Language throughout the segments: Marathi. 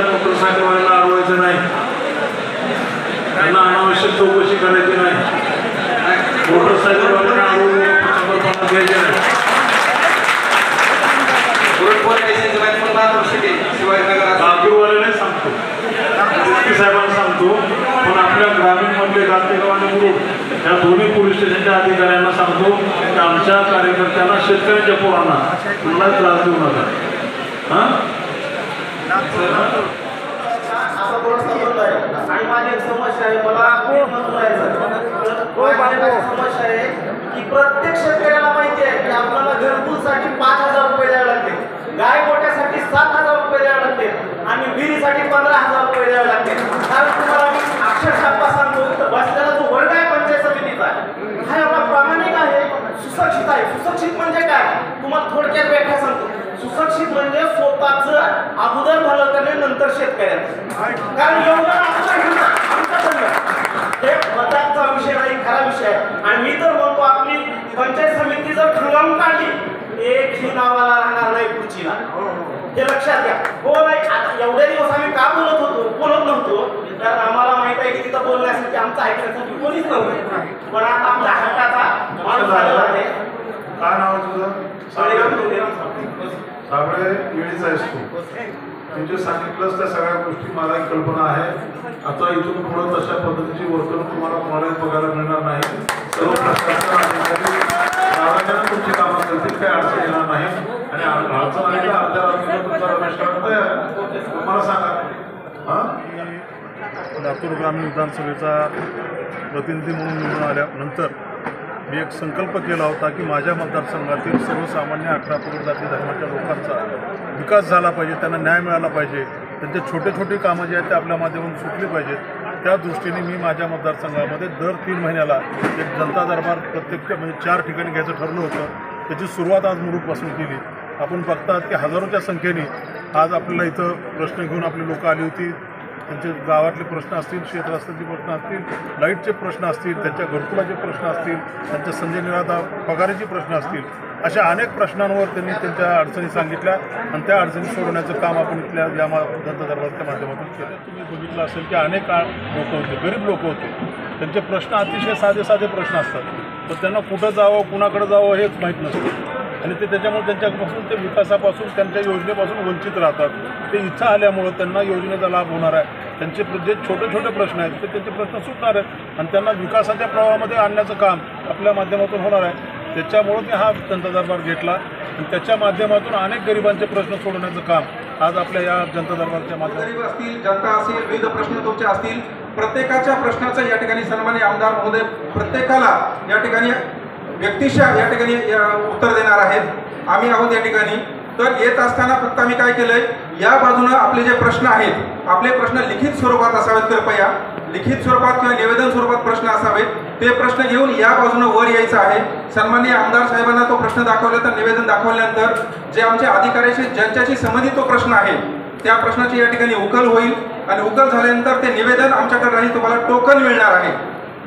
मोटरसायकलवाल्यांना अडवायचं नाही, त्यांना अनावश्यक चौकशी करायची नाही, मोटरसायकलवाल्यांना अडवून घ्यायचे नाही. गावकीवाल्याने सांगतो, साहेबांना सांगतो, पण आपल्या ग्रामीणमधले गावतेगाव आणि मुरुड या दोन्ही पोलीस स्टेशनच्या अधिकाऱ्यांना सांगतो की आमच्या कार्यकर्त्यांना, शेतकऱ्यांच्या पोरांना कुणाला त्रास देऊ नका. आणि माझी एक समस्या आहे, मला समस्या आहे की प्रत्येक शेतकऱ्याला माहिती आहे की आपल्याला घरकुलसाठी 5,000 रुपये द्यावे लागते, गाय गोट्यासाठी 7,000 रुपये द्यावे लागते आणि विहिरीसाठी 15,000 रुपये द्यावे लागते. कारण तुम्हाला मी अक्षरशः सांगतो, बसलेला जो वर्ग आहे पंचायत समितीचा हा एवढा प्रामाणिक आहे, सुशिक्षित आहे. सुशिक्षित म्हणजे काय, तुम्हाला थोडक्यात व्याख्या सांगतो. सुशिक्षित म्हणजे स्वतःचं अगोदर भलं करणे, नंतर शेतकऱ्यांचं. कारण एवढं हे मताचा विषय नाही, खरा विषय आहे. आणि मी तर म्हणतो आपली पंचायत समिती जर खंगाम काढली, एकही नावाला राहणार नाही पुढचीला. हे लक्षात घ्या. हो नाही, आता एवढे दिवस आम्ही का बोलत नव्हतो, कारण आम्हाला माहित आहे की तिथं बोलण्यासाठी आमचं ऐकण्यासाठी कोणीच नव्हतं. पण आता आपल्या हक्काचा माणूस आलेला आहे. काय नाव तुझं? साबळे येळीचा आहेस तू. तुझे सांगितलंच त्या सगळ्या गोष्टी मला एक कल्पना आहे. आता इथून पुढे तशा पद्धतीची वर्तणूक तुम्हाला कोणालाच बघायला मिळणार नाही. सर्व प्रशासन अधिकारी प्राधान्याने तुमची कामं करतील, काही अडचण येणार नाही. आणि अडचण आली तर अर्ध्या रात्रीला तुमचा रमेश करायला तयार आहे. तुम्हाला सांगा. लातूर ग्रामीण विधानसभेचा प्रतिनिधी म्हणून निवडून आल्यानंतर मी एक संकल्प केला होता की माझ्या मतदारसंघातील सर्वसामान्य 18 पगड जाती धर्माच्या लोकांचा विकास झाला पाहिजे, त्यांना न्याय मिळाला पाहिजे, त्यांचे छोटे छोटे कामं जे आहेत ते आपल्या माध्यमातून सुटली पाहिजेत. त्या दृष्टीने मी माझ्या मतदारसंघामध्ये दर 3 महिन्याला एक जनता दरबार प्रत्येक म्हणजे 4 ठिकाणी घ्यायचं ठरलं होतं. त्याची सुरुवात आज मुरुडपासून केली. आपण बघतात की हजारोच्या संख्येने आज आपल्याला इथं प्रश्न घेऊन आपली लोकं आली होती. त्यांचे गावातले प्रश्न असतील, शेतरस्त्याचे प्रश्न असतील, लाईटचे प्रश्न असतील, त्यांच्या घरकुलाचे प्रश्न असतील, त्यांच्या संजय निराधा पगाराचे प्रश्न असतील, अशा अनेक प्रश्नांवर त्यांनी त्यांच्या अडचणी सांगितल्या आणि त्या अडचणी सोडवण्याचं काम आपण इथल्या या जनता दरबाराच्या माध्यमातून केलं. तुम्ही बघितलं असेल की अनेक लोक होते, गरीब लोक होते, त्यांचे प्रश्न अतिशय साधे प्रश्न असतात, तर त्यांना कुठं जावं, कुणाकडे जावं हेच माहीत नसतं आणि ते त्याच्यामुळे त्यांच्यापासून ते विकासापासून, त्यांच्या योजनेपासून वंचित राहतात. ते इथं आल्यामुळं त्यांना योजनेचा लाभ होणार आहे. त्यांचे जे छोटे प्रश्न आहेत ते त्यांचे प्रश्न सुटणार आहेत आणि त्यांना विकासाच्या प्रवाहामध्ये आणण्याचं काम आपल्या माध्यमातून होणार आहे. त्याच्यामुळं मी हा जनता दरबार घेतला आणि त्याच्या माध्यमातून अनेक गरिबांचे प्रश्न सोडवण्याचं काम आज आपल्या या जनता दरबारच्या माध्यमातून असतील, जनता असेल, विविध प्रश्न तुमचे असतील, प्रत्येकाच्या प्रश्नाचं या ठिकाणी सन्माननीय आमदार महोदय प्रत्येकाला या ठिकाणी व्यक्तिशः या ठिकाणी उत्तर देणार आहेत. आम्ही आहोत या ठिकाणी. तर येत असताना फक्त आम्ही काय केलंय, या बाजूनं आपले जे प्रश्न आहेत, आपले प्रश्न लिखित स्वरूपात असावेत. कृपया लिखित स्वरूपात किंवा निवेदन स्वरूपात प्रश्न असावेत. ते प्रश्न घेऊन या बाजूनं वर यायचं आहे. सन्माननीय आमदार साहेबांना तो प्रश्न दाखवला तर निवेदन दाखवल्यानंतर जे आमच्या अधिकाऱ्याशी ज्यांच्याशी संबंधित तो प्रश्न आहे त्या प्रश्नाची या ठिकाणी उकल होईल आणि उकल झाल्यानंतर ते निवेदन आमच्याकडे राहील. तुम्हाला टोकन मिळणार आहे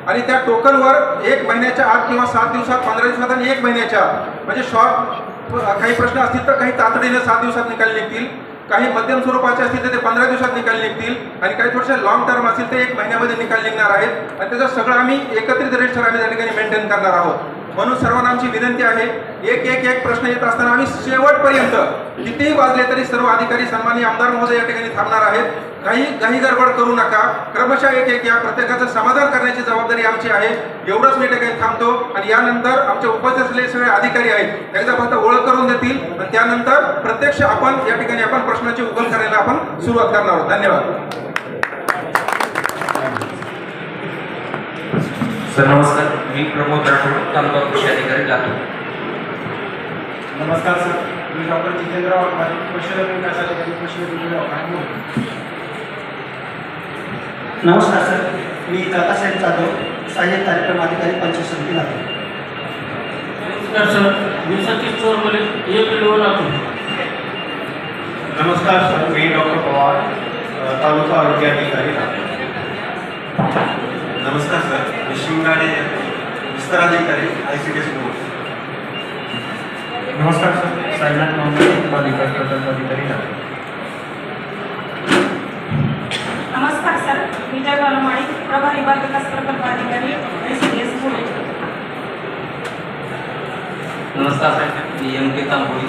आणि त्या टोकनवर 1 महिन्याच्या आत किंवा 7 दिवसात, 15 दिवसात आणि 1 महिन्याच्या आत, म्हणजे शॉर्ट काही प्रश्न असतील तर काही तातडीने 7 दिवसात निकाल निघतील, काही मध्यम स्वरूपाचे असतील तर ते 15 दिवसात निकाल निघतील आणि काही थोडेसे लॉंग टर्म असतील ते 1 महिन्यामध्ये निकाल निघणार आहेत. आणि त्याचं सगळं आम्ही एकत्रित रजिस्टर आम्ही त्या ठिकाणी मेंटेन करणार आहोत. म्हणून सर्वांना आमची विनंती आहे, एक प्रश्न येत असताना आम्ही शेवटपर्यंत कितीही वाजले तरी सर्व अधिकारी सन्माननीय आमदार महोदय या ठिकाणी थांबणार आहेत. काही गडबड करू नका. क्रमशः एक या प्रत्येकाचं समाधान करण्याची जबाबदारी आमची आहे. एवढंच मी ठिकाणी थांबतो आणि यानंतर आमचे उपस्थित असलेले सगळे अधिकारी आहेत एकदा फक्त ओळख करून देतील आणि त्यानंतर प्रत्यक्ष आपण या ठिकाणी आपण प्रश्नाची उकल करायला आपण सुरुवात करणार आहोत. धन्यवाद. सर नमस्कार, मी प्रमोद राठोड, तालुका कृषी अधिकारी लातूर. नमस्कार सर, मी डॉक्टर जितेंद्र वाघमारे, पशुधन विकास अधिकारी, कृषी विभाग. नमस्कार सर, मी काकासाहेब जाधव, सहाय्यक कार्यक्रम अधिकारी, पंचायत समिती लातूर. नमस्कार सर, मी सतीश चोरमले, APDO लातूर. नमस्कार सर, मी डॉक्टर पवार, तालुका आरोग्य अधिकारी लातूर. नमस्कार सर, मी शिवराणे, विस्तार अधिकारी, ICDS बोर्ड. नमस्कार सर, साईनाथ मांगले, बालिका प्रकल्प अधिकारी लातूर. सर विजय बालमाळी प्रभारी बाल विकास प्रकल्प अधिकारी ICDS पुणे. नमस्कार साहेब, मी MK तांबोळी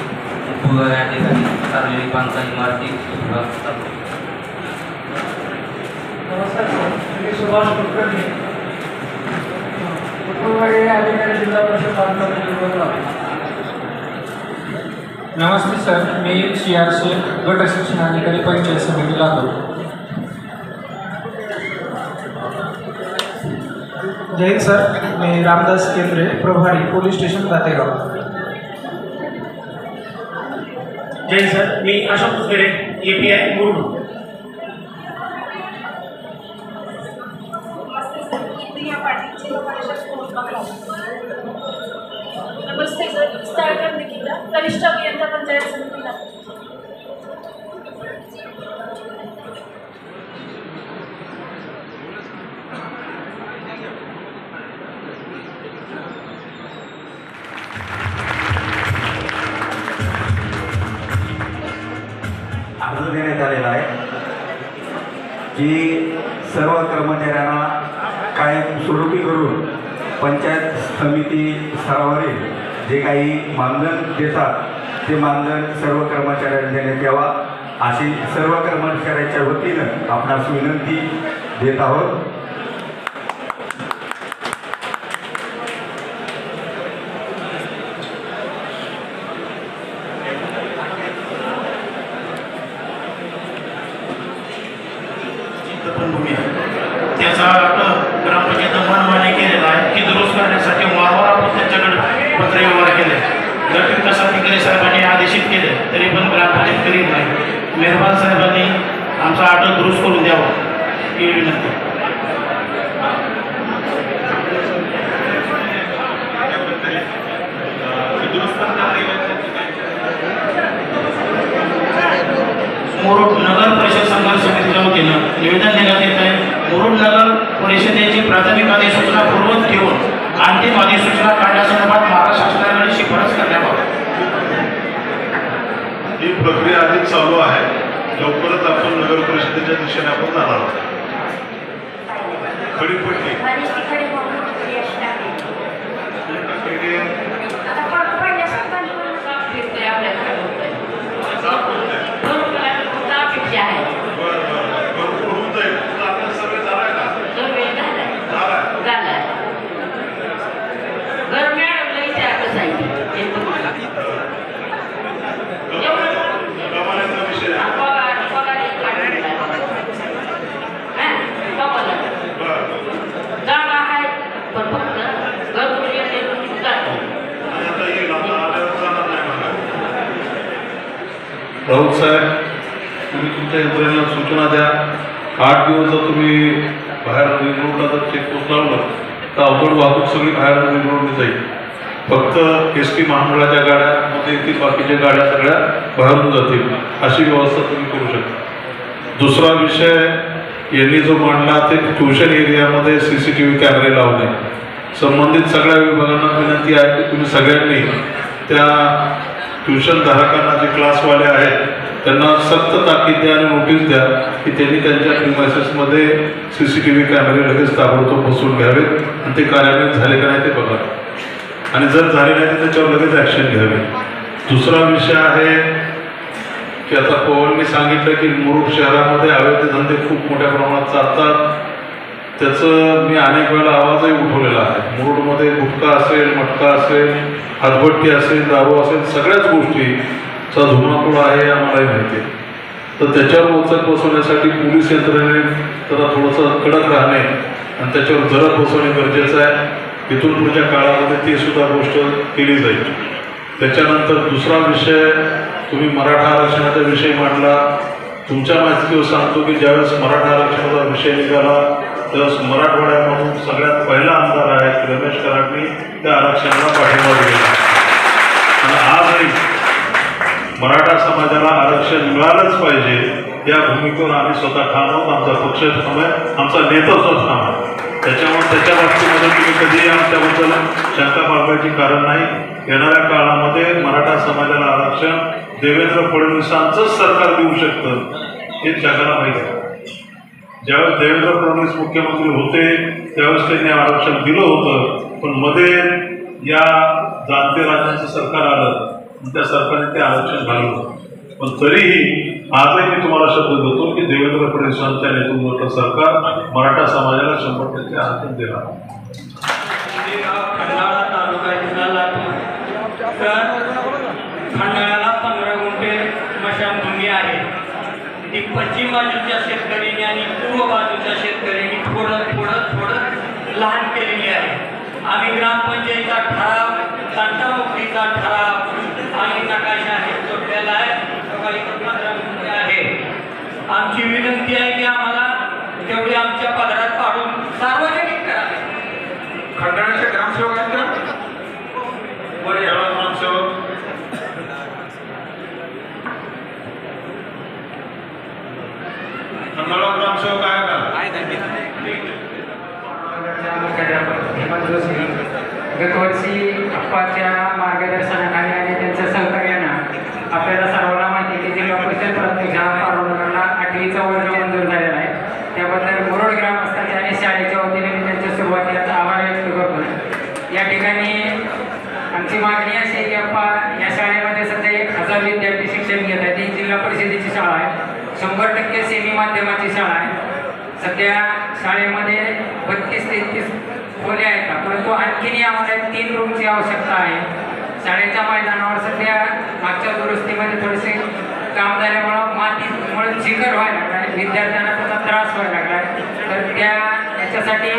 उपविभाग या ठिकाणी सार्वजनिक बांधकाम इमारती विभाग चालू. नमस्कार सर, मी सुभाष कुलकर्णी उपविभागीय अधिकारी जिल्हा परिषद बांधकाम विभाग. नमस्ते सर, मी CRC गट शिक्षण अधिकारी पंचायत समिती लातूर. जय सर, मी रामदास केंद्रे प्रभारी पोलीस स्टेशन दातेगाव. जय सर, मी अशोक कुसरे API मुरुड. नमस्ते सर, स्थळकर निकिता कनिष्ठ अभियंता पंचायत समिती लातूर. अर्ज देण्यात आलेला आहे की सर्व कर्मचाऱ्यांना कायम स्वरूपी करून पंचायत समिती स्तरावरील जे काही मानधन देतात ते मानधन सर्व कर्मचाऱ्यांना देण्यात यावा अशी सर्व कर्मचाऱ्यांच्या वतीनं आपणास विनंती देत आहोत. त्याचा ग्रामपंचायत मनमान्य केलेला आहे की दुरुस्त करण्यासाठी वारंवार आपण त्यांच्याकडे पत्र व्यवहार केले. गट विकास अधिकारी साहेबांनी आदेशित केले तरी पण ग्रामपंचायत करीत नाही. मेहरबान साहेबांनी आमचा आर्डर दुरुस्त करून द्यावा ही विनंती. मुरुड नगर परिषद संघर्ष समितीच्या वतीनं निवेदन देण्यात येत आहे. मुरुड नगर परिषदेची प्राथमिक अधिसूचना पूर्वत ठेवून अंतिम अधिसूचना काढण्यासंदर्भात महाराष्ट्र शासनाकडे शिफारस करण्याबाबत. ही प्रक्रिया आधीच चालू आहे. लवकरच आपण नगर परिषदेच्या दिशेने आपण जाणार आहोत. खडीपट्टी राऊत साहेब, तुम्ही तुमच्या यंत्रणेला सूचना द्या. 8 दिवस जर तुम्ही बाहेर रिंग रोडला जर चेकपोस्ट लावलं तर अवघड वाहतूक सगळी बाहेर रिंग रोडने जाईल. फक्त SD महामंडळाच्या गाड्यामध्ये येतील, बाकीच्या गाड्या सगळ्या बाहेरून जातील. अशी व्यवस्था तुम्ही करू शकता. दुसरा विषय यांनी जो मांडला ते ट्युशन एरियामध्ये CCTV कॅमेरे लावणे. संबंधित सगळ्या विभागांना विनंती आहे की तुम्ही सगळ्यांनी त्या ट्युशन धारकांना जे क्लासवाले आहेत त्यांना सक्त ताकीद द्या आणि नोटीस द्या की त्यांनी त्यांच्या प्रिमायसेसमध्ये CCTV कॅमेरे लगेच ताबडतोब बसवून घ्यावेत आणि ते कार्यान्वित झाले का नाही ते बघा. आणि जर झाले नाही तर त्याच्यावर लगेच ॲक्शन घ्यावी. दुसरा विषय आहे की आता पवननी सांगितलं की मुरुड शहरामध्ये अवैध धंदे खूप मोठ्या प्रमाणात चालतात. त्याचं मी अनेक वेळा आवाजही उठवलेला आहे. मुरुडमध्ये गुटखा असेल, मटका असेल, हातभट्टी असेल, दारू असेल, सगळ्याच गोष्टीचा धुमाकूळ आहे आम्हालाही माहिती आहे. तर त्याच्यावर वचक बसवण्यासाठी पोलीस यंत्रणेने जरा थोडंसं कडक राहणे आणि त्याच्यावर जरब बसवणे गरजेचं आहे. इथून पुढच्या काळामध्ये ती सुद्धा गोष्ट केली जाईल. त्याच्यानंतर दुसरा विषय तुम्ही मराठा आरक्षणाचा विषय मांडला. तुमच्या माहितीवर सांगतो की ज्यावेळेस मराठा आरक्षणाचा विषय निघाला त्यावेळेस मराठवाड्यामधून सगळ्यात पहिला आमदार आहेत रमेश कराडनी त्या आरक्षणाला पाठिंबा दिला. आणि आजही मराठा समाजाला आरक्षण मिळालंच पाहिजे या भूमिकेवर आम्ही स्वतः ठाम आहोत. आमचा पक्ष ठाम आहे, आमचा नेतृत्व ठाम आहे. त्याच्यामुळे त्याच्या बाबतीमध्ये तुम्ही कधीही आमच्याबद्दल शंका बाळगायची कारण नाही. येणाऱ्या काळामध्ये मराठा समाजाला आरक्षण देवेंद्र फडणवीसांचंच सरकार देऊ शकतं हे जगाला माहिती आहे. ज्यावेळेस देवेंद्र फडणवीस मुख्यमंत्री होते त्यावेळेस त्यांनी आरक्षण दिलं होतं, पण मध्ये या जाणते राज्याचं सरकार आलं, त्या सरकारने ते आरक्षण घालवलं. पण तरीही आजही मी तुम्हाला शब्द देतो की देवेंद्र फडणवीसांच्या नेतृत्वाचं सरकार मराठा समाजाला 100% आरक्षण देणार. खंडाळा तालुका जिल्हा लातूर. तर खंडाळ्याला 15 गुंठे स्मशानभूमी आहे. ती पश्चिम बाजूच्या शेतकऱ्यांनी आणि पूर्व बाजूच्या शेतकऱ्यांनी थोडं लहान केलेली आहे. आम्ही ग्रामपंचायतीचा ठराव, तंटामुक्तीचा ठराव आणि नकाशा हे जोडलेला आहे. आमची विनंती आहे की आम्हाला तेवढे आमच्या पदरात काढून सार्वजनिक करावे. खंडाळ्याचे ग्रामसेवक आहेत का? बरं, याला ग्रामसेवक खंडाळा ग्रामसेवक आहे का? गतवर्षी अप्पाच्या मार्गदर्शनाखाली आणि त्यांच्या सहकार्यानं आपल्याला सर्वांना माहिती की जिल्हा परिषद प्रत्येक पाडवणकरला 8वीचा वर्ग मंजूर झालेला आहे. त्याबद्दल मुरुड ग्रामस्थांच्या आणि शाळेच्या वतीने मी त्यांच्या सुरुवातीला आभार व्यक्त करतो. या ठिकाणी आमची मागणी अशी आहे की अप्पा या शाळेमध्ये सध्या 1000 विद्यार्थी शिक्षण घेत आहेत. ही जिल्हा परिषदेची शाळा आहे, 100% सेमी माध्यमाची शाळा आहे. सध्या शाळेमध्ये 32-33 खोल्या आहेत, परंतु आणखीनही आम्हाला 3 रूमची आवश्यकता आहे. शाळेच्या मैदानावर सध्या मागच्या दुरुस्तीमध्ये थोडेसे काम झाल्यामुळं मातीमुळे चिखल व्हायला लागला आहे, विद्यार्थ्यांना त्याचा त्रास व्हायला लागला आहे. तर याच्यासाठी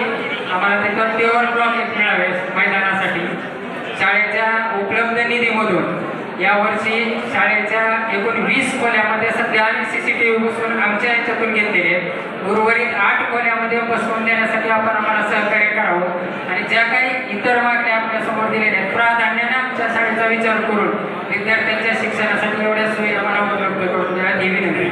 आम्हाला त्याच्यावर पेवर ब्लॉक एक मिळावे मैदानासाठी. शाळेच्या उपलब्ध निधीमधून यावर्षी शाळेच्या एकूण 20 खोल्यामध्ये सध्या आम्ही CCTV बसवून आमच्या याच्यातून घेतलेले आहेत. उर्वरित 8 खोल्यामध्ये बसवून देण्यासाठी आपण आम्हाला सहकार्य करावं आणि ज्या काही इतर मागण्या आपल्यासमोर दिलेल्या आहेत प्राधान्याने आमच्या शाळेचा विचार करून विद्यार्थ्यांच्या शिक्षणासाठी एवढ्या सोयी आम्हाला उपलब्ध करून द्या ही विनंती.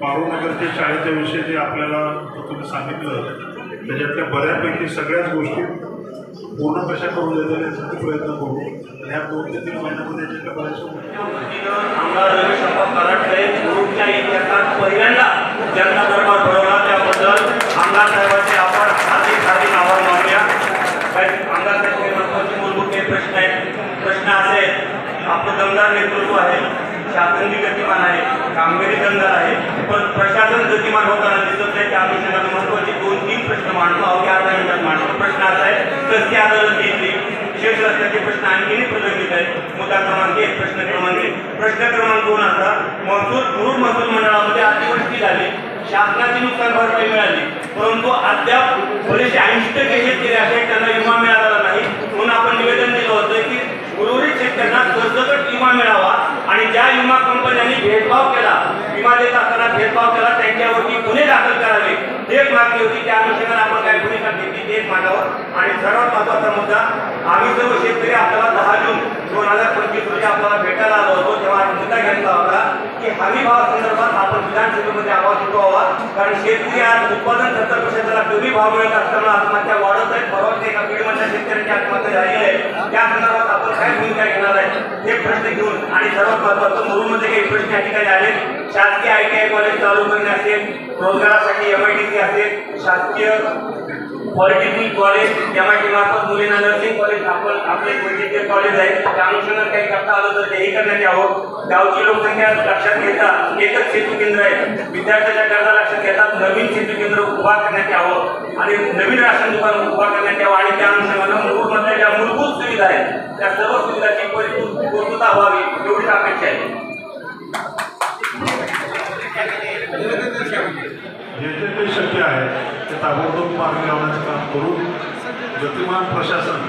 पारोनगरच्या शाळेच्या विषयी जे आपल्याला तुम्ही सांगितलं त्याच्यातल्या बऱ्यापैकी सगळ्याच गोष्टी पूर्ण कशा करून देण्यासाठी प्रयत्न करू. ह्या 2 ते 3 महिन्यामध्ये याच्या आमदार रविशंकर कराडकडे मुरुडच्या इतिहासात पहिल्यांदा जनता दरबार भरवला, त्याबद्दल आमदार साहेबांचे आपण हार्दिक आभार मानूया. आमदार साहेब काही महत्त्वाचे मूलभूत काही प्रश्न आहेत. प्रश्न असे आहेत, आपलं दमदार नेतृत्व आहे, शासनही गतिमान आहे, कामगिरी दमदार आहे, पण प्रशासन गतिमान होताना दिसत नाही. त्या अनुषंगाने महत्त्वाचे 2-3 प्रश्न मांडतो, अवघ्या अर्धा मिनिटात मांडतो. प्रश्न असा आहे, सस्ती अदालत घेतली, शेष रस्त्याचे प्रश्न आणखीनही प्रलंबित आहेत. मुद्दा क्रमांक 1, प्रश्न क्रमांक 1. प्रश्न क्रमांक 2 असा, मुरुड महसूल मंडळामध्ये अतिवृष्टी झाली, शासनाची नुकसान भरपाई मिळाली, परंतु अद्याप बरेचसे 80% शेतकरी असे त्यांना विमा मिळाला नाही. म्हणून आपण निवेदन दिलं होतं की उर्वरित शेतकऱ्यांना सरसकट विमा मिळावा आणि ज्या विमा कंपन्यांनी भेदभाव केला, विमा देत असताना भेदभाव केला, त्यांच्यावरती गुन्हे दाखल करावे, एक मागणी होती. त्या अनुषंगाने आपण काय भूमिका घेतली तेच मागावं. आणि सर्वात महत्त्वाचा मुद्दा, आम्ही सर्व शेतकरी आपल्याला 10 जून 2025 रोजी आपल्याला भेटायला आलो होतो, तेव्हा मुद्दा घेतला होता की हमी भावासंदर्भात आपण विधानसभेमध्ये आवाज उठवावा. कारण शेतकरी आज उत्पादन 70% कमी भाव मिळत असताना आत्महत्या वाढत आहेत. परवा एका बीडमधल्या शेतकऱ्यांची आत्महत्या झालेली आहे. त्या संदर्भात आपण काय भूमिका घेणार आहे हे प्रश्न घेऊन, आणि सर्वात महत्त्वाचं मुरुडमध्ये काही प्रश्न या ठिकाणी आले. शासकीय ITI कॉलेज चालू करणे असेल, रोजगारासाठी MIDC असेल, शासकीय पॉलिटेक्निक कॉलेज, MIT मार्फत मुलींना नर्सिंग कॉलेज, आपण आपले वैद्यकीय कॉलेज आहे, त्या अनुषंगाने काही करता आलं तर तेही करण्यात यावं. गावची लोकसंख्या लक्षात घेता एकच सेतू केंद्र आहे, विद्यार्थ्याच्या गरजा लक्षात घेता नवीन सेतू केंद्र उभा करण्यात यावं आणि नवीन राशन दुकान उभा करण्यात यावं. आणि त्या अनुषंगाने मुरुडमधल्या ज्या मूलभूत सुविधा आहेत त्या सर्व सुविधांची पूर्तता व्हावी एवढीच अपेक्षा आहे. जे जे काही शक्य आहे ते ताबडतोब मार्गी लावण्याचं काम करू. गतिमान प्रशासन,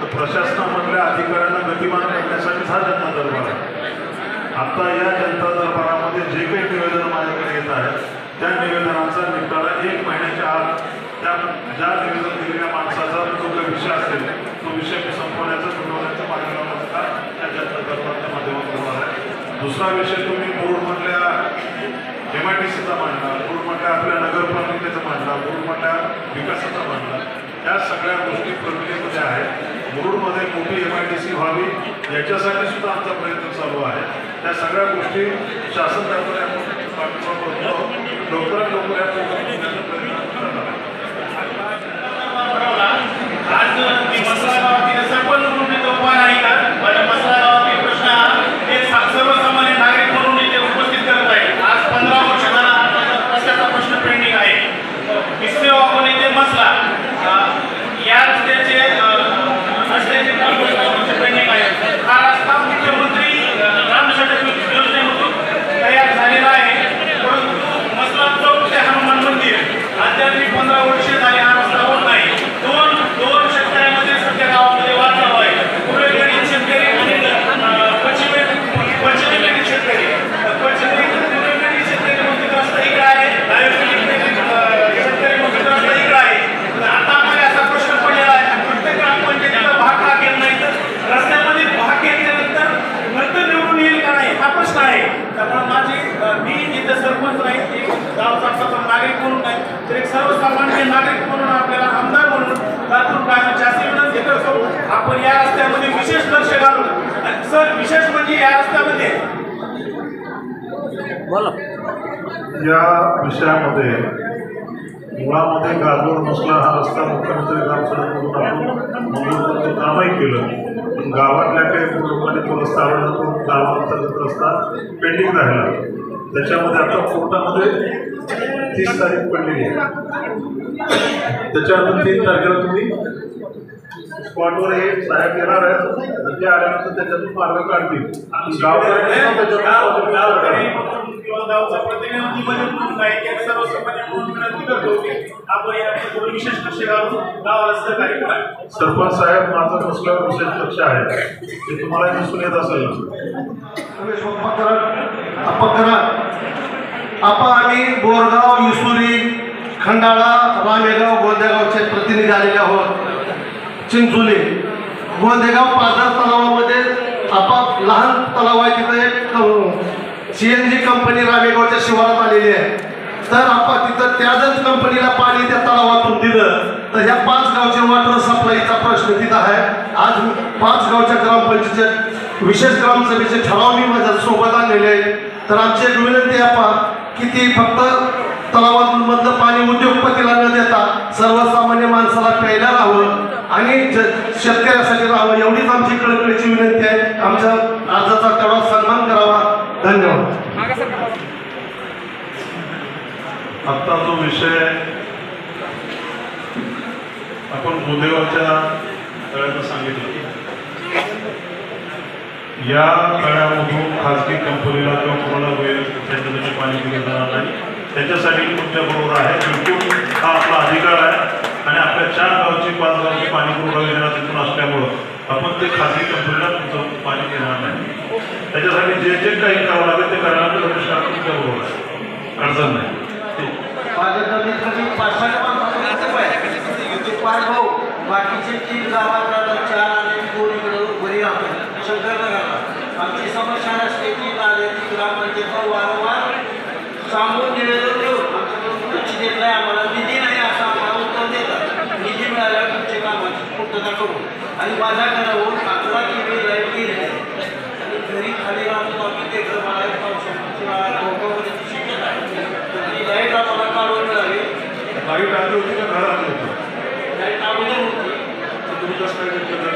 तर प्रशासनामधल्या अधिकाऱ्यांना गतिमान करण्यासाठीच हा जनता दरबार आहे. आता या जनता दरबारामध्ये जे काही निवेदन माझ्याकडे येत आहे त्या निवेदनाचा निपटारा 1 महिन्याच्या आत त्या ज्या निवेदन दिलेल्या माणसाचा जो काही विषय असेल तो विषय मी मिटवण्याचं मार्गी लावण्याचं काम त्या जनता दरबारच्या माध्यमातून होणार आहे. दुसरा विषय तुम्ही मुरुडमधल्या MIDCचा मांडला, मुरुडमधल्या आपल्या नगरपालिकेचा मांडला, मुरुडमधल्या विकासाचा मांडला. या सगळ्या गोष्टी प्रक्रियेमध्ये आहेत. मुरुडमध्ये मोठी MIDC व्हावी याच्यासाठी सुद्धा आमचा प्रयत्न चालू आहे. त्या सगळ्या गोष्टी शासन दरबारी आपण पाठिंबा करतो. लवकरात लवकर या आज मी मसला गावातील सरपंच म्हणून इथं उभा नाही का पण मसला गावातील प्रश्न हे सर्वसामान्य नागरिक म्हणून इथे उपस्थित करत आहे. आज 15 वर्ष झाला रस्त्याचा प्रश्न पेंडिंग आहे. विसरे आपण इथे मसला या रस्त्याचे पेंडिंग आहे. हा रस्ता मुख्यमंत्री ग्रामसडक योजनेमधून तयार झालेला आहे, परंतु मसला चौक ते हनुमान मंदिर अद्याप 15 वर्ष झाले हा रस्ता होत नाही. दोन शेतकऱ्यांमध्ये सध्या गावामध्ये वाद चालू आहे. पूर्वेकडील शेतकरी आणि पश्चिमेकडील शेतकरी. पूर्वेकडील शेतकरी म्हणतात रस्ता इकडे आहे, डावीकडील शेतकरी म्हणतात रस्ता इकडे आहे. आता आम्हाला असा प्रश्न पडलेला आहे, प्रत्येक ग्रामपंचायतीला भाग का घेत नाही तर रस्त्यामध्ये भाग घेतल्यानंतर नंतर निवडून येईल का नाही हा प्रश्न आहे. त्यामुळे मी इथं सरपंच नाही, गावचा प्रथम नागरिक म्हणून नाही तर एक सर्वसामान्य नागरिक म्हणून आपल्याला आमदार म्हणून लातूर ग्रामीणची अशी विनंती करतो आपण या रस्त्यामध्ये विशेष लक्ष घालून. आणि सर विशेष म्हणजे या रस्त्यामध्ये या विषयामध्ये मुळामध्ये गाजवड मसला हा रस्ता मुख्यमंत्री ग्रामसडकमधून आपण मंजूर करून कामही केलं, पण गावातल्या काही लोकांनी तो रस्ता आवडला, तो गावांतर्गत रस्ता पेंडिंग राहिला. त्याच्यामध्ये आता कोर्टामध्ये 30 तारीख पडलेली आहे. त्याच्यानंतर 3 तारखेला तुम्ही स्पॉटवर हे साहेब येणार आहेत, ते आल्यानंतर त्याच्यातून मार्ग काढतील. गावचा प्रतिनिधी म्हणून नाही एक सर्वसामान्य म्हणून विनंती करतो की आपण यामध्ये विशेष लक्ष घालून गावाला सहकार्य करा. सरपंच साहेब माझं नसल्यावर विशेष लक्ष आहे, ते तुम्हाला दिसून येत असेल. आपण आम्ही बोरगाव, इसुरी, खंडाळा, रामेगाव, गोंदेगावचे प्रतिनिधी आलेले आहोत. चिंचोली, गोंदेगाव पाझर तलावामध्ये आपण लहान तलाव आहे, तिथं एक CNG कंपनी रामेगावच्या शिवारात आलेली आहे. तर आपण तिथं त्याच कंपनीला पाणी त्या तलावातून दिलं तर ह्या 5 गावचे वॉटर सप्लायचा प्रश्न तिथं आहे. आज 5 गावच्या ग्रामपंचायत विशेष ग्रामसभेचे ठराव मी माझ्या सोबत आणलेले आहेत. तर आमची एक विनंती आहे की ती फक्त तलावातून मधलं पाणी उद्योगपतीला न देता सर्वसामान्य माणसाला प्यायला राहावं आणि शेतकऱ्यासाठी राहावं, एवढीच आमची कळकळीची विनंती आहे. आमच्या अर्जाचा तेवढा सन्मान करावा. धन्यवाद. आत्ता जो विषय आपण गोंदेगावच्या तळ्याचं सांगितलं, या तळ्यामधून खाजगी कंपनीला किंवा कोणाला होईल त्याच्यासाठी पाणी दिलं जाणार नाही. त्याच्यासाठी तुमच्याबरोबर आहे, बिलकुल हा आपला अधिकार आहे. आणि आपल्या 4 गावची 5 गावची पाणी पुरवठा योजना तिथून असल्यामुळं आपण ते खाजगी कंपनीला तुमचं पाणी देणार नाही. त्याच्यासाठी जे जे काही करावं लागेल ते करायला तुमच्याबरोबर आहे, अडचण नाही. बाकीचे 3 गावात 4 आणि 2 इकडं बरी राहतात शंकरनगरला. आमची समस्या असते की नाल्याची ग्रामपंचायत वारंवार सांगून निवेदन देऊन आमच्याकडून लक्ष देत नाही, आम्हाला निधी नाही असं आम्हाला उत्तर देतात. निधी मिळाल्यावर तुमच्या कामाची पूर्तता करू. आणि माझ्या घरावरून 11 KB लाईट गेली आणि घरी खाली राहतो आम्ही ते घर मला पावसाची धोकावरची शक्यता आहे. तर ती लाईट आम्हाला काढून मिळावी. लाईट आली होती का घर आली होती? लाईट अगोदर होती. तुम्ही कसं काय केलं?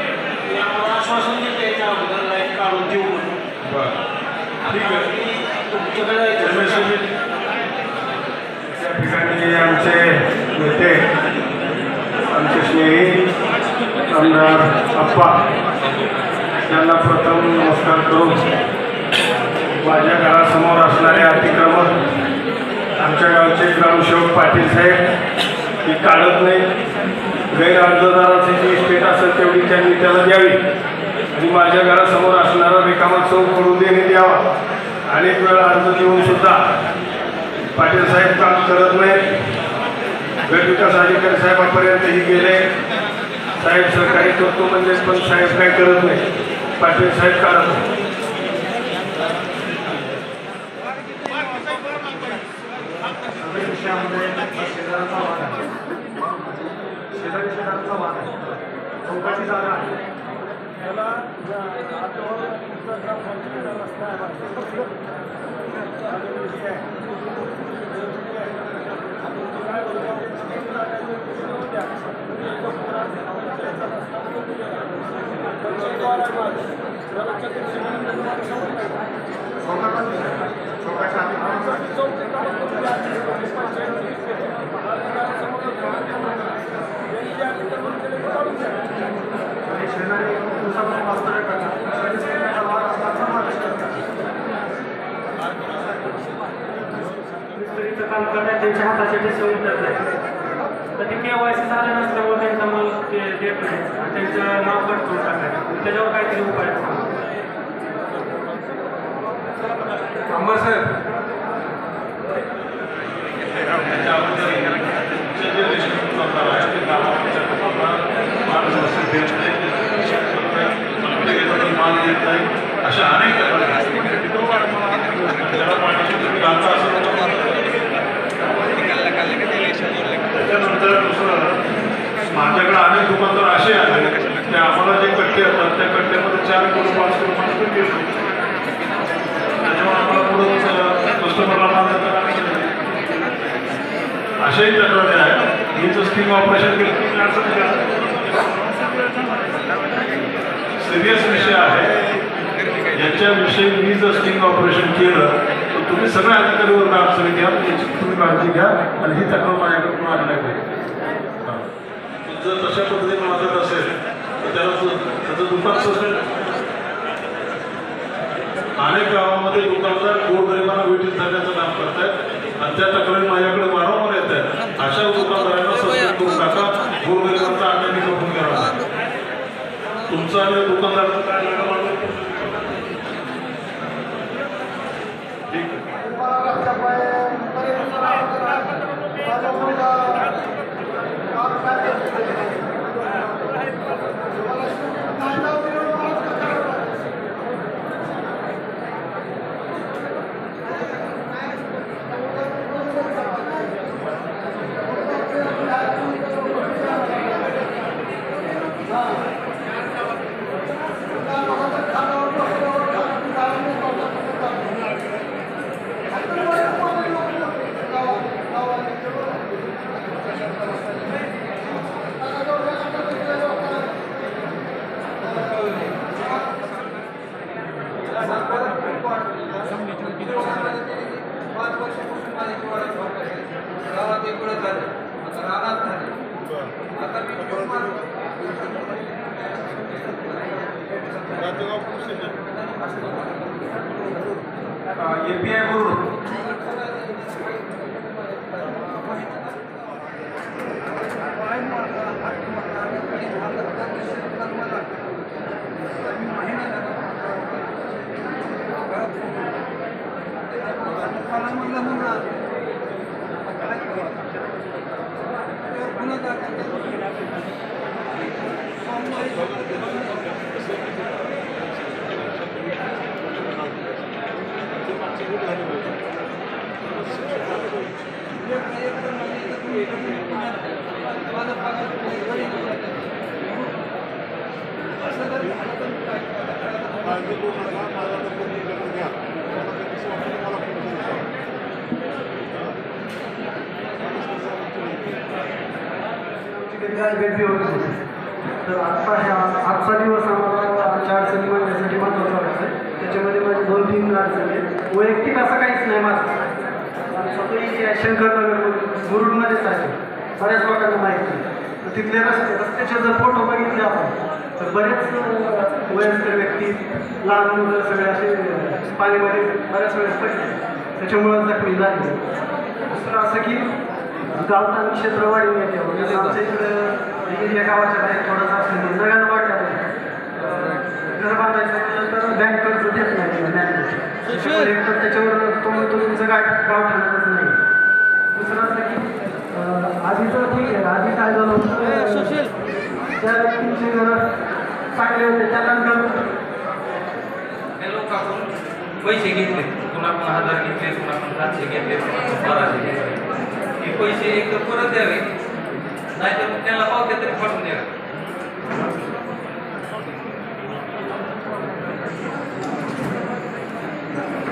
आम्हाला आश्वासन देते याच्या अगोदर लाईट काढून देऊ म्हणून. ठीक आहे. तुमच्याकडे त्या ठिकाणी आमचे नेते, आमचे स्नेही आमदार अप्पा यांना प्रथम नमस्कार करून माझ्या घरासमोर असणारे अतिक्रमण आमच्या गावचे ग्रामसेवक पाटील साहेब ही काढत नाही. गैरअर्जदाराची जी स्टेट असेल तेवढी त्यांनी त्याला द्यावी आणि माझ्या घरासमोर असणारा रिकामा चौक करून देणे द्यावा. अनेक वेळा अर्ज देऊन सुद्धा पाटील साहेब काम करत नाहीत. गट विकास अधिकारी साहेबांपर्यंतही गेले, साहेब सहकार्य करतो म्हणजे, पण साहेब काय करत नाही. पाटील साहेब करत नाही. चौकाची जागा आहे त्याला काम करण्यात त्यांच्या हाताचे सवय करत नाही तर ते KYC झालं नसल्यामुळे त्यांचा माल ते देत नाही आणि त्यांचं नाव कट करून टाकलं त्याच्यावर काहीतरी उपाय अंबर साहेब अशा अनेक त्याच्यानंतर दुसरं माझ्याकडे अनेक दुकानदार असे आले की आम्हाला जे कट्टे असतात त्या कट्ट्यामध्ये 4 किलो 5 किलो माल घेतो त्याच्यामुळे आम्हाला पुढं कस्टमरला माल देताना अशाही तक्रारी आहे ही जर स्टिंग ऑपरेशन केलं सिरियस विषय आहे याच्याविषयी मी जर स्टिंग ऑपरेशन केलं तर तुम्ही सगळ्या अधिकारीवर अडचणी घ्या याची तुम्ही काळजी घ्या आणि ही तक्रार माझ्याकडून आलेली आहे जर तशा पद्धतीने वाजत असेल तर त्याचं दुकान असेल अनेक गावामध्ये दुकानदार गोरगरिबांना वेटीत धरण्याचं काम करत आहेत आणि त्या तक्रारी माझ्याकडे वारंवार येत आहेत अशा दुकानदारांना सस्पेंड करून टाका गोरगरिबांचा आनंदी करून घ्यावा तुमचा आणि दुकानदाराचं काय लागलं ठीक API बोर्ड तर आजचा दिवस आम्हाला आमच्या अडचणी मांडण्यासाठी महत्त्वाचा वाटतं त्याच्यामध्ये माझे 2-3 अडचणी आहेत वैयक्तिक असं काहीच नाही माझं स्वतःही शंकरनगर मुरुडमध्येच आहे बऱ्याच लोकांना माहिती तर तिथले रस्त्याचे जर फोटो बघितले आपण तर बरेच वयस्कर व्यक्ती लहान मुलं सगळे असे पाण्यामध्ये बऱ्याच वेळेस पडले त्याच्यामुळं जखमी झाले दुसरं असं की गावठाण क्षेत्र वाढविण्यात यावं म्हणजे आमच्या इकडं या गावाच्या बाहेर थोडंसं असलेलं जगानं वाढलं घर बांधायचं तर बँक कर्ज देत नाही एक तर त्याच्यावर तुमचं गावठाणच नाही दुसरं असं की आधीचं ठीक आहे आधी काय झालं होतं त्या व्यक्तींचे घर चांगले होते त्यानंतर पैसे घेतले पुन्हा 1000 घेतले पुन्हा 700 घेतले पुन्हा 1200 घेतले हे पैसे एक तर परत द्यावे नाहीतर त्याला पावत्या तरी पाठवून द्यावे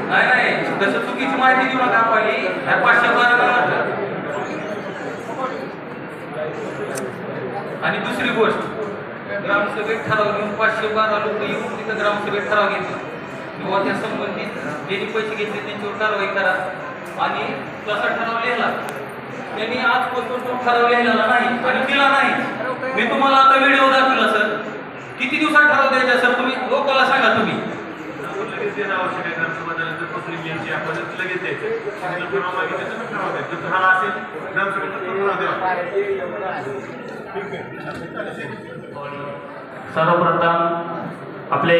नाही तसं चुकीची माहिती देऊ नका आपण 512 आणि दुसरी गोष्ट ग्रामसभेत ठराव घेऊन 512 लोक येऊन तिथं ग्रामसभेत ठराव घेतला किंवा त्या संबंधित ज्यांनी पैसे घेतले त्यांच्यावर कारवाई करा आणि तसा ठराव लिहिला. त्यांनी आजपासून तो ठराव लिहिलेला नाही आणि दिला नाही. मी तुम्हाला आता व्हिडिओ दाखवला सर. किती दिवसात ठराव द्यायचा सर तुम्ही लोकांना सांगा. तुम्ही सर्वप्रथम आपले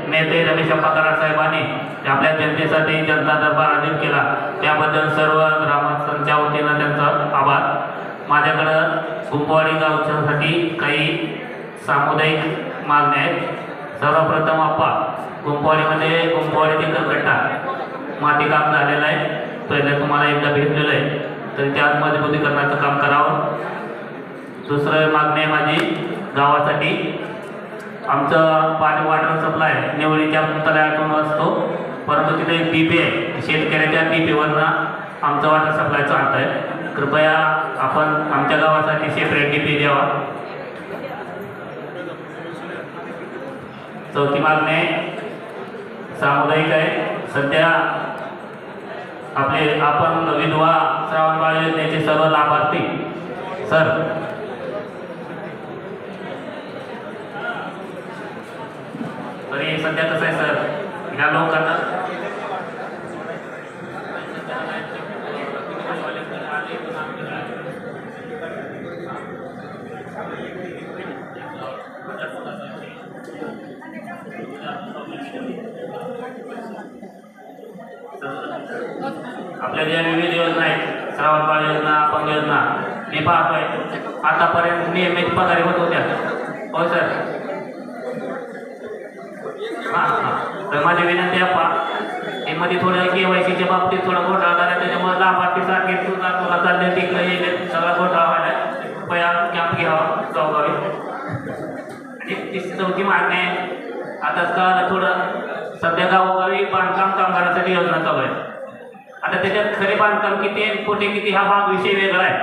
नेते रमेश कराड साहेबांनी आपल्या जनतेसाठी जनता दरबार आयोजित केला त्याबद्दल सर्व ग्रामस्थांच्या वतीनं त्यांचा आभार. माझ्याकडं कुंभवाडी गावच्यासाठी काही सामुदायिक मागण्या आहेत. सर्वप्रथम आप्पा कुंभवाडीमध्ये कुंभवाडीचे गट्टा मातीकाम झालेलं आहे. पहिले तुम्हाला एकदा भेटलेलं आहे तर त्यात मजबूतीकरणाचं काम करावं. दुसरं मागणी आहे माझी गावासाठी. आमचं पाणी वॉटर सप्लाय निवडीच्या तळ्यातून असतो परंतु तिथे एक डीपी आहे. शेतकऱ्याच्या डीपीवरनं आमचं वॉटर सप्लाय चालतं आहे. कृपया आपण आमच्या गावासाठी सेपरेट डीपी द्यावा. चौथी मागणी सामुदायिक आहे. सध्या आपण विधवा श्रावणबाळ योजनेचे सर्व लाभार्थी सर तरी सध्या कसं आहे सर या लोकांना आपल्या ज्या विविध योजना आहेत श्रावणबाळ योजना अपंग योजना मी पाहतोय आतापर्यंत नियमित पगारी होत होत्या. हो सर. तर माझी विनंती आहे मध्ये थोडं KYCच्या बाबतीत थोडा घोटाळा झाला त्याच्यामुळे लाभार्थी सारखे तुला चालले तिकडे येईल सगळा घोटाळा व्हायला. कृपया कॅम्प घ्यावा गावगावी. आणि चौथी मागणी आहे आताच का थोडं सध्या गावोगावी बांधकाम कामगारासाठी योजना चालू आहे. आता त्याच्यात खरे बांधकाम किती आहे कोठे किती हा भाग विषय वेगळा आहे.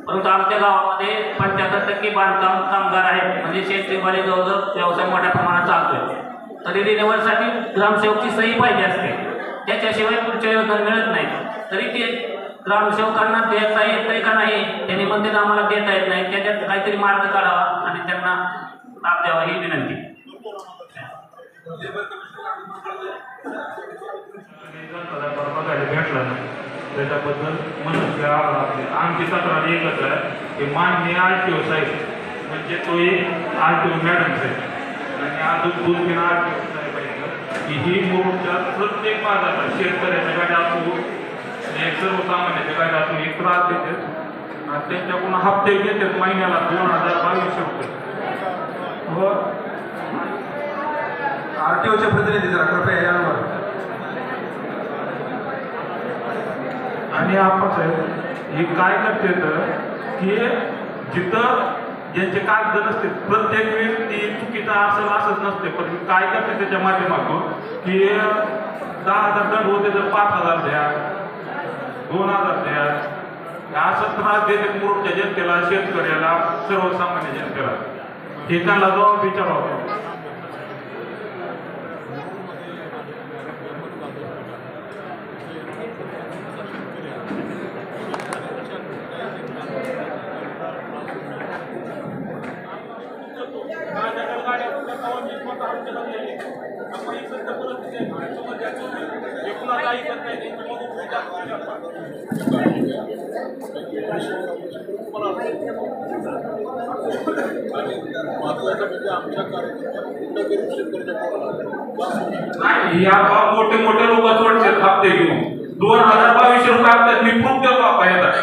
परंतु आमच्या गावामध्ये 75% बांधकाम कामगार आहेत म्हणजे शेतकरी जवळजवळ व्यवसाय मोठ्या प्रमाणात चालतोय. तरी रिन्युअलसाठी ग्रामसेवकची सही पाहिजे असते. त्याच्याशिवाय पुढच्या योजना मिळत नाही. तरी ते ग्रामसेवकांना देता येत का नाही त्यांनी म्हणते आम्हाला देता येत नाही. त्याच्यात काहीतरी मार्ग काढावा आणि त्यांना लाभ द्यावा ही विनंती. बघायला भेटला ना त्याच्याबद्दल मनुष्य आमची तक्रार एकच आहे की माननीय RTO साहेब म्हणजे तो एक RTO मॅडम साहेब आणि अजून 2-3 RTO साहेब आहेत की ही मोठ्या प्रत्येक बाजारात शेतकऱ्याच्या गाड्या असू एक सर्वसामान्याच्या गाड्या असू एक त्रास देतात आणि त्यांच्याकडून हप्ते घेतात महिन्याला 2022 रुपये. व RTOचे प्रतिनिधी जरा कृपया यावर. आणि आपण साहेब हे काय करते तर की जिथं ज्यांचे कागद नसते प्रत्येक व्यक्ती चुकीचा असंच नसते पण काय करते त्याच्या माध्यमातून की 10,000 दंड होते तर 5,000 द्या 2,000 द्या असं त्रास देते मुरुडच्या जनतेला शेतकऱ्याला सर्वसामान्य जनतेला. हे त्यांना जबाब विचारावं. या मोठे मोठे लोक सोडतात हप्ते घेऊन 2022 रुपये हप्त्यात मी प्रूफ देतो आपण येतात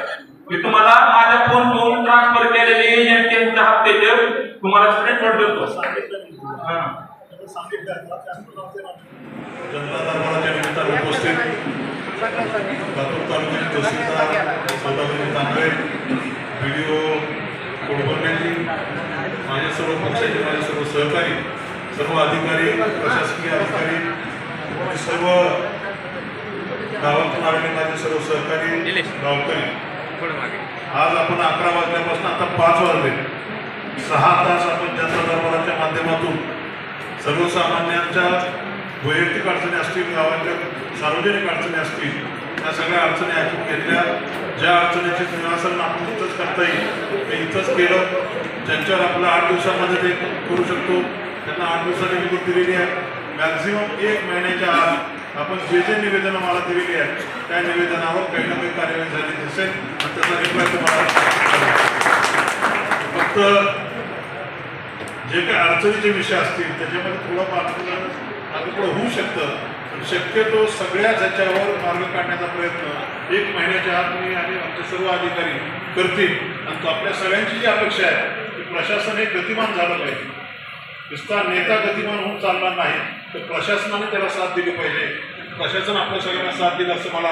मी तुम्हाला माझ्या फोन करून ट्रान्सफर केलेले एजंटच्या हप्त्याचे तुम्हाला स्क्रीनशॉट देतो. जनता दरबाराच्या निमित्तानं उपस्थित लातूर तालुक्याचे तहसीलदार सौदागरी तांबे BDO कोडबर्णेजी माझे सर्व पक्षाचे माझे सर्व सहकारी सर्व अधिकारी प्रशासकीय अधिकारी सर्व गावातून आलेले माझे सर्व सहकारी गावकरी आज आपण 11 वाजल्यापासून आता 5 वाजले 6 तास आपण जनता दरबाराच्या माध्यमातून सर्वसामान्यांच्या वैयक्तिक अडचणी असतील, गावाच्या सार्वजनिक अडचणी असतील, त्या सगळ्या अडचणी ऐकून घेतल्या. ज्या अडचणीचे निरासन आपण इथंच करता येईल ते इथंच केलं. ज्यांच्यावर आपलं 8 दिवसामध्ये ते करू शकतो त्यांना 8 दिवसांनी मुदत दिलेली आहे. मॅक्झिमम 1 महिन्याच्या आत आपण जे निवेदनं मला दिलेली आहेत त्या निवेदनावर काही ना काही कार्यवाही झाली दिसेल आणि त्याचा रिप्लाय तुम्हाला. फक्त जे काही अडचणीचे विषय असतील त्याच्यामध्ये थोडं मार्गपुढं होऊ शकतं, पण शक्यतो सगळ्याच ह्याच्यावर मार्ग काढण्याचा प्रयत्न 1 महिन्याच्या आत मी आणि आमचे सर्व अधिकारी करतील. आणि तो आपल्या सगळ्यांची जी अपेक्षा आहे की प्रशासन हे गतिमान झालं पाहिजे. नुसता नेता गतिमान होऊन चालणार नाही तर प्रशासनाने त्याला साथ दिली पाहिजे. प्रशासन आपल्या सगळ्यांना साथ दिलं असं मला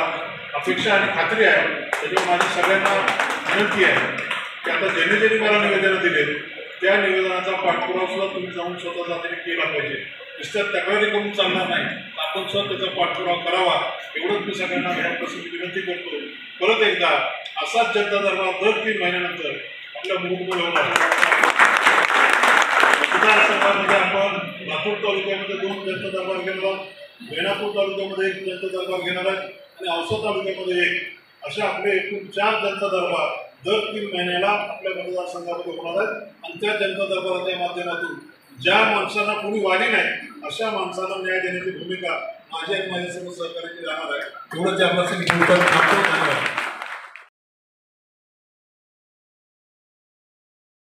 अपेक्षा आणि खात्री आहे. त्याच्यामुळे माझी सगळ्यांना विनंती आहे की आता ज्यांनी मला निवेदनं दिले त्या निवेदनाचा पाठपुरावा सुद्धा तुम्ही जाऊन स्वतः जातीने केला पाहिजे. नुसत्या तक्रारी करून चालणार नाही, आपण स्वतः त्याचा पाठपुरावा करावा एवढंच मी सगळ्यांना घरापासून विनंती करतो. परत एकदा असाच जनता दरबार दर 3 महिन्यानंतर आपल्या मुरुडमध्ये होणार. मतदारसंघामध्ये आपण लातूर तालुक्यामध्ये 2 जनता दरबार घेणार आहोत, रेणापूर तालुक्यामध्ये 1 जनता दरबार घेणार आहेत आणि औसा तालुक्यामध्ये 1. अशा आपले एकूण 4 जनता दरबार दर 3 महिन्याला आपल्या मतदारसंघामध्ये होणार आहेत. आणि त्या जनता दरबाराच्या माध्यमातून ज्या माणसांना कोणी वाली नाही अशा माणसांना न्याय देण्याची भूमिका माझी आणि माझ्या सर्व सहकार्याची राहणार आहे. एवढंच आपल्यासाठी